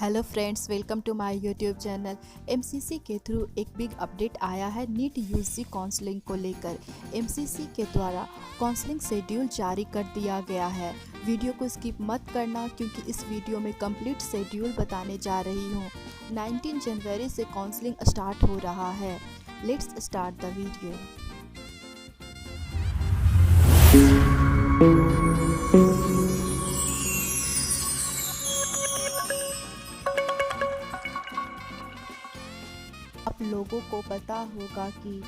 Hello friends, welcome to my YouTube channel. MCC के through एक big update आया है नीट यूजी काउंसलिंग को लेकर। एमसीसी के द्वारा काउंसलिंग शेड्यूल जारी कर दिया गया है। वीडियो को स्किप मत करना क्योंकि इस वीडियो में कंप्लीट शेड्यूल बताने जा रही हूँ। 19 जनवरी से काउंसलिंग स्टार्ट हो रहा है। Let's start the video. आप लोगों को पता होगा कि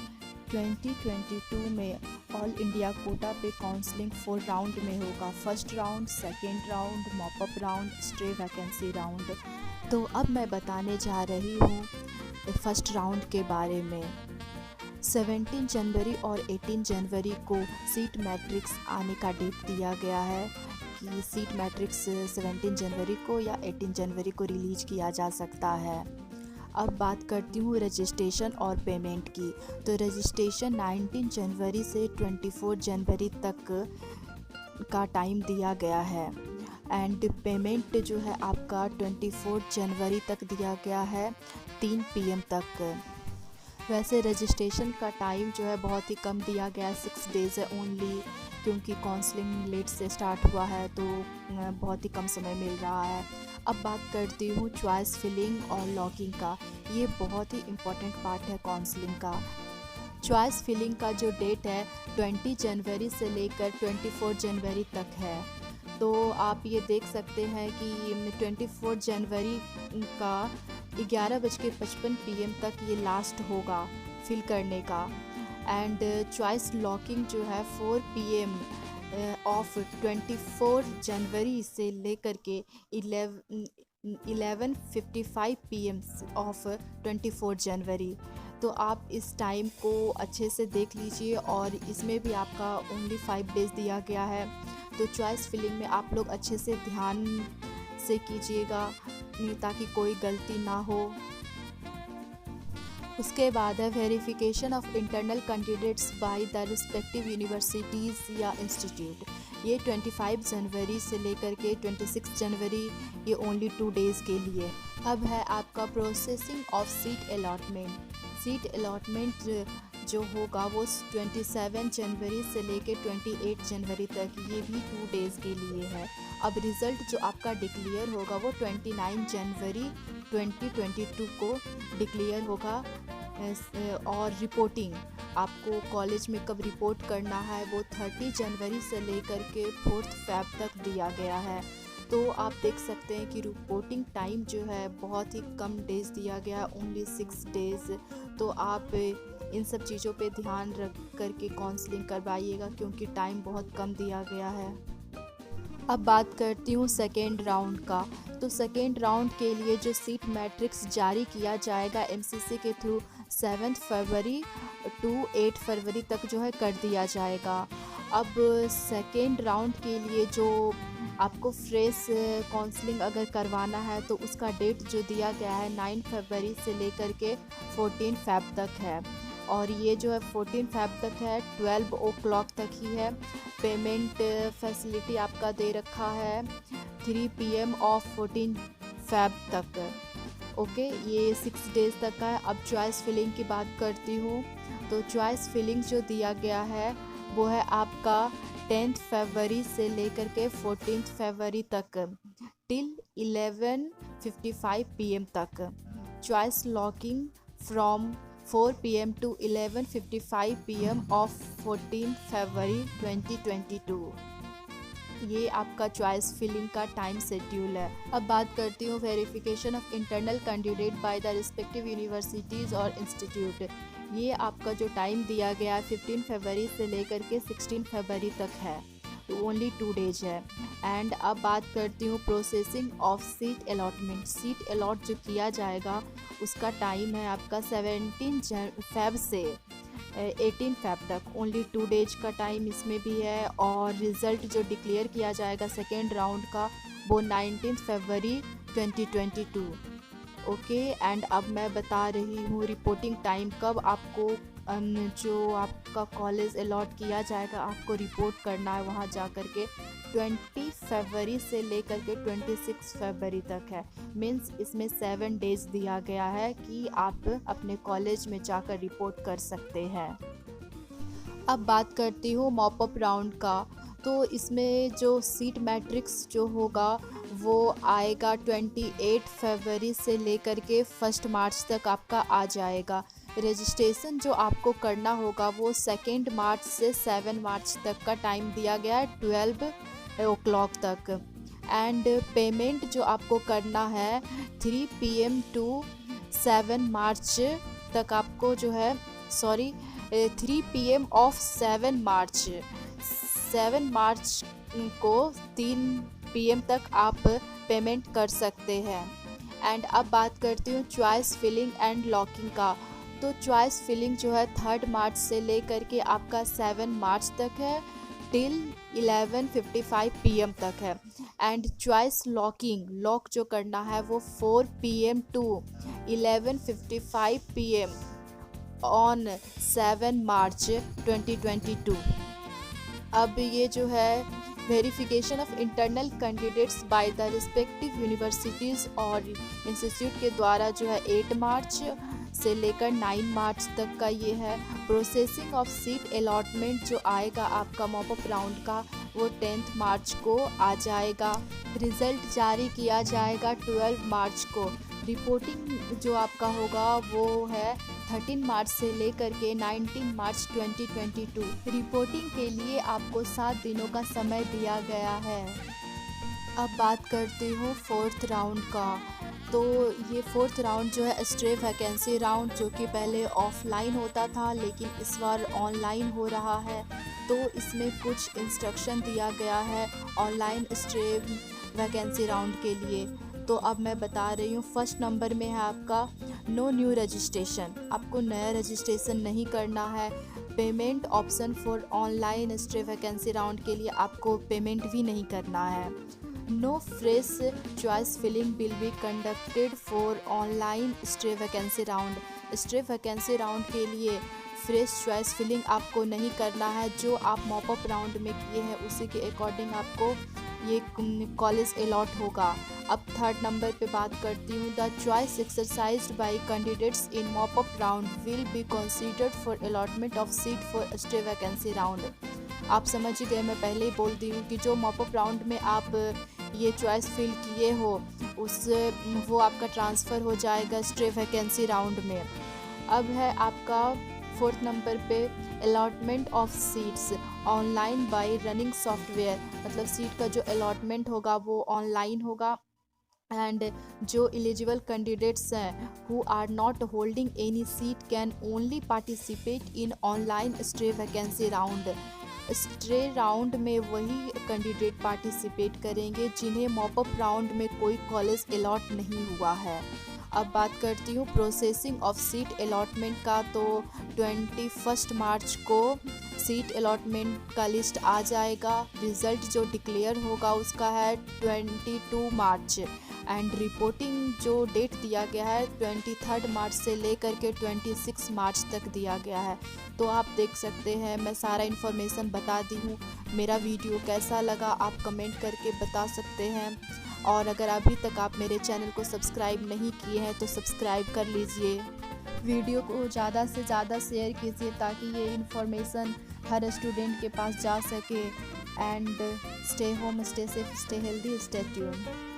2022 में ऑल इंडिया कोटा पे काउंसलिंग 4 राउंड में होगा। First round, second round, mop up round, stay vacancy round. तो अब मैं बताने जा रही हूँ फर्स्ट राउंड के बारे में। 17 जनवरी और 18 जनवरी को सीट मैट्रिक्स आने का डेट दिया गया है कि सीट मैट्रिक्स 17 जनवरी को या 18 जनवरी को रिलीज किया जा सकता है। अब बात करती हूँ रजिस्ट्रेशन और पेमेंट की। तो रजिस्ट्रेशन 19 जनवरी से 24 जनवरी तक का टाइम दिया गया है एंड पेमेंट जो है आपका 24 जनवरी तक दिया गया है 3 PM तक। वैसे रजिस्ट्रेशन का टाइम जो है बहुत ही कम दिया गया है, 6 डेज़ है ओनली, क्योंकि काउंसलिंग लेट से स्टार्ट हुआ है तो बहुत ही कम समय मिल रहा है। अब बात करती हूँ चॉइस फिलिंग और लॉकिंग का। ये बहुत ही इम्पोर्टेंट पार्ट है काउंसलिंग का। चॉइस फिलिंग का जो डेट है 20 जनवरी से लेकर 24 जनवरी तक है। तो आप ये देख सकते हैं कि 24 जनवरी का 11:55 PM तक ये लास्ट होगा फिल करने का। एंड चॉइस लॉकिंग जो है 4 PM ऑफ 24 जनवरी से लेकर के 11:55 PM ऑफ 24 जनवरी। तो आप इस टाइम को अच्छे से देख लीजिए और इसमें भी आपका ओनली 5 डेज़ दिया गया है। तो चॉइस फिलिंग में आप लोग अच्छे से ध्यान से कीजिएगा ताकि कोई गलती ना हो। उसके बाद है verification of internal candidates by the respective universities या इंस्टीट्यूट। ये 25 जनवरी से लेकर के 26 जनवरी, ये ओनली 2 डेज़ के लिए। अब है आपका processing of seat allotment. Seat allotment जो होगा वो 27 जनवरी से लेकर 28 जनवरी तक, ये भी 2 डेज़ के लिए है। अब रिज़ल्ट जो आपका डिक्लेयर होगा वो 29 जनवरी 2022 को डिक्लेयर होगा। और रिपोर्टिंग आपको कॉलेज में कब रिपोर्ट करना है वो 30 जनवरी से लेकर के 4 फेब तक दिया गया है। तो आप देख सकते हैं कि रिपोर्टिंग टाइम जो है बहुत ही कम डेज़ दिया गया है, ओनली 6 डेज़। तो आप इन सब चीज़ों पे ध्यान रख करके काउंसलिंग करवाइएगा क्योंकि टाइम बहुत कम दिया गया है। अब बात करती हूँ सेकेंड राउंड का। तो सेकेंड राउंड के लिए जो सीट मैट्रिक्स जारी किया जाएगा एमसीसी के थ्रू 7 फरवरी टू 8 फरवरी तक जो है कर दिया जाएगा। अब सेकेंड राउंड के लिए जो आपको फ्रेश काउंसलिंग अगर करवाना है तो उसका डेट जो दिया गया है 9 फरवरी से लेकर के 14 फेब तक है। और ये जो है 14 फेब तक है, 12 o'clock तक ही है। पेमेंट फैसिलिटी आपका दे रखा है 3 PM ऑफ 14 फेब तक। ओके, ये 6 डेज़ तक का है। अब चॉइस फिलिंग की बात करती हूँ। तो चॉइस फिलिंग जो दिया गया है वो है आपका 10 फरवरी से लेकर के 14 फरवरी तक टिल 11:55 PM तक। Choice locking from 4 PM to 11:55 PM of 14 फरवरी 2022। ये आपका चॉइस फिलिंग का टाइम शेड्यूल है। अब बात करती हूँ verification of internal candidate by the respective universities और इंस्टीट्यूट। ये आपका जो टाइम दिया गया है 15 फरवरी से लेकर के 16 फरवरी तक है, तो ओनली 2 डेज है। एंड अब बात करती हूँ processing of seat allotment. Seat allot जो किया जाएगा उसका टाइम है आपका 17 फेब से 18 फेब तक, ओनली 2 डेज का टाइम इसमें भी है। और रिज़ल्ट जो डिक्लेयर किया जाएगा सेकेंड राउंड का वो 19 फरवरी 2022। ओके, एंड अब मैं बता रही हूँ रिपोर्टिंग टाइम कब आपको जो आपका कॉलेज अलॉट किया जाएगा आपको रिपोर्ट करना है वहाँ जा कर के 20 फरवरी से लेकर के 26 फरवरी तक है। मीन्स इसमें 7 डेज दिया गया है कि आप अपने कॉलेज में जाकर रिपोर्ट कर सकते हैं। अब बात करती हूँ मॉप अप राउंड का। तो इसमें जो सीट मैट्रिक्स जो होगा वो आएगा 28 फरवरी से लेकर के 1 मार्च तक आपका आ जाएगा। रजिस्ट्रेशन जो आपको करना होगा वो 2 मार्च से 7 मार्च तक का टाइम दिया गया है 12 o'clock तक। एंड पेमेंट जो आपको करना है 3 PM टू 7 मार्च तक आपको जो है 3 PM ऑफ 7 मार्च 7 मार्च को 3 PM तक आप पेमेंट कर सकते हैं। एंड अब बात करती हूँ चॉइस फिलिंग एंड लॉकिंग का। तो चॉइस फिलिंग जो है 3 मार्च से लेकर के आपका 7 मार्च तक है टिल 11:55 PM तक है। एंड चॉइस लॉक जो करना है वो 4 PM टू 11:55 PM ऑन 7 मार्च 2022। अब ये जो है verification of internal candidates by the respective universities और इंस्टीट्यूट के द्वारा जो है 8 मार्च से लेकर 9 मार्च तक का ये है। प्रोसेसिंग ऑफ सीट अलॉटमेंट जो आएगा आपका मॉप अप राउंड का वो 10 मार्च को आ जाएगा। रिज़ल्ट जारी किया जाएगा 12 मार्च को। रिपोर्टिंग जो आपका होगा वो है 13 मार्च से लेकर के 19 मार्च 2022। रिपोर्टिंग के लिए आपको 7 दिनों का समय दिया गया है। अब बात करती हूँ 4th राउंड का। तो ये 4th राउंड जो है स्ट्रे वैकेंसी राउंड जो कि पहले ऑफलाइन होता था लेकिन इस बार ऑनलाइन हो रहा है। तो इसमें कुछ इंस्ट्रक्शन दिया गया है ऑनलाइन स्ट्रे वैकेंसी राउंड के लिए। तो अब मैं बता रही हूँ। 1st नंबर में है आपका नो न्यू रजिस्ट्रेशन, आपको नया रजिस्ट्रेशन नहीं करना है। Payment option for online stray vacancy round के लिए आपको पेमेंट भी नहीं करना है। No fresh choice filling will be conducted for online stray vacancy round. Stray vacancy round के लिए फ्रेश चॉइस फिलिंग आपको नहीं करना है। जो आप मॉप अप राउंड में किए हैं उसी के अकॉर्डिंग आपको ये कॉलेज अलॉट होगा। अब 3rd नंबर पे बात करती हूँ। The choice exercised bye candidates in mop up round will be considered for allotment of seat for stay vacancy round. आप समझ ही गए, मैं पहले ही बोल दी हूँ कि जो मॉप अप राउंड में आप ये चॉइस फिल किए हो वो आपका ट्रांसफ़र हो जाएगा स्टे वैकेंसी राउंड में। अब है आपका 4th नंबर पे allotment of seats online by running software. मतलब सीट का जो अलॉटमेंट होगा वो ऑनलाइन होगा। एंड जो एलिजिबल कैंडिडेट्स हैं who are not holding any seat can only participate in online stray vacancy round. Stray round में वही कैंडिडेट पार्टिसिपेट करेंगे जिन्हें मॉप अप राउंड में कोई कॉलेज अलॉट नहीं हुआ है। अब बात करती हूँ प्रोसेसिंग ऑफ सीट अलॉटमेंट का। तो 21 मार्च को सीट अलॉटमेंट का लिस्ट आ जाएगा। रिज़ल्ट जो डिक्लेयर होगा उसका है 22 मार्च। एंड रिपोर्टिंग जो डेट दिया गया है 23 मार्च से लेकर के 26 मार्च तक दिया गया है। तो आप देख सकते हैं मैं सारा इन्फॉर्मेशन बता दी हूँ। मेरा वीडियो कैसा लगा आप कमेंट करके बता सकते हैं। और अगर अभी तक आप मेरे चैनल को सब्सक्राइब नहीं किए हैं तो सब्सक्राइब कर लीजिए। वीडियो को ज़्यादा से ज़्यादा शेयर कीजिए ताकि ये इन्फॉर्मेशन हर स्टूडेंट के पास जा सके। And stay home, stay safe, stay healthy, stay tuned.